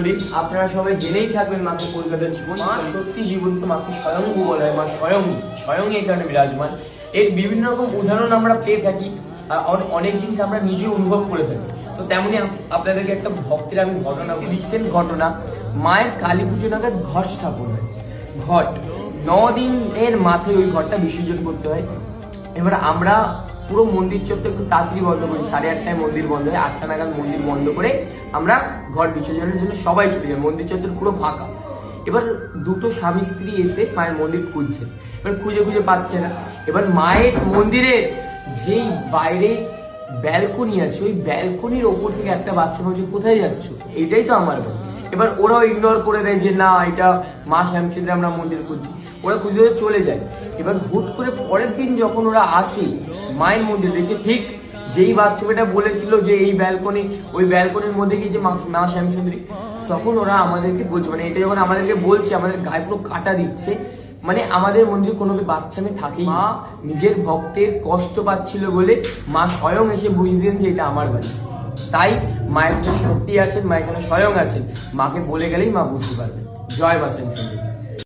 সুন্দরী, আপনারা সবাই জেনেই থাকবেন মাকে কলকাতার জীবন। মা সত্যি জীবন্ত, মাকে স্বয়ংভূ বলা হয়। মা স্বয়ং এখানে বিরাজমান। এর বিভিন্ন রকম উদাহরণ আমরা পেয়ে থাকি, অনেক জিনিস আমরা নিজে অনুভব করে থাকি। তো তেমনি আপনাদেরকে একটা ভক্তের আমি ঘটনা, রিসেন্ট ঘটনা। মায়ের কালী পুজো নাগাদ ঘট স্থাপন হয়। ঘট 9 দিনের মাথায় ওই ঘরটা বিসর্জন করতে হয়। এবার আমরা পুরো মন্দির চত্বর একটু তাড়াতাড়ি বন্ধ করি, 8:30টায় মন্দির বন্ধ হয়। 8টা নাগাদ মন্দির বন্ধ করে আমরা ঘর বিসর্জনের জন্য সবাই চলে যাই। মন্দির চত্বর পুরো ফাঁকা। এবার দুটো স্বামী স্ত্রী এসে মায়ের মন্দির খুঁজছে। এবার খুঁজে পাচ্ছে না। এবার মায়ের মন্দিরের যেই বাইরে ব্যালকনি আছে, ওই ব্যালকনির ওপর থেকে একটা বাচ্চা বলছে, কোথায় যাচ্ছ? এইটাই তো আমার বাড়ি। এবার ওরাও ইগনোর করে দেয় যে না, এটা মা শ্যামসুন্দরী, আমরা মন্দির খুঁজছি। ওরা খুঁজে চলে যায়। এবার হুট করে পরের দিন যখন ওরা আসে মায়ের মন্দির, দেখছে ঠিক যেই বাচ্চাটা বলেছিল যে এই ব্যালকনি, ওই ব্যালকনির মধ্যে গিয়ে যে মা শ্যামসুন্দরী, তখন ওরা আমাদেরকে বলছে, মানে এটা যখন আমাদেরকে বলছে, আমাদের গায়ে পুরো কাটা দিচ্ছে। মানে আমাদের মন্দিরে কোনো বাচ্চা মেয়ে থাকেই। মা নিজের ভক্তের কষ্ট পাচ্ছিল বলে মা স্বয়ং এসে বুঝিয়ে দিলেন যে এটা আমার বাড়ি। তাই মা এখানে সত্যি আছেন, মা এখানে স্বয়ং আছেন। মাকে বলে গেলেই মা বুঝতে পারবেন। জয় মা শ্যামসুন্দরী।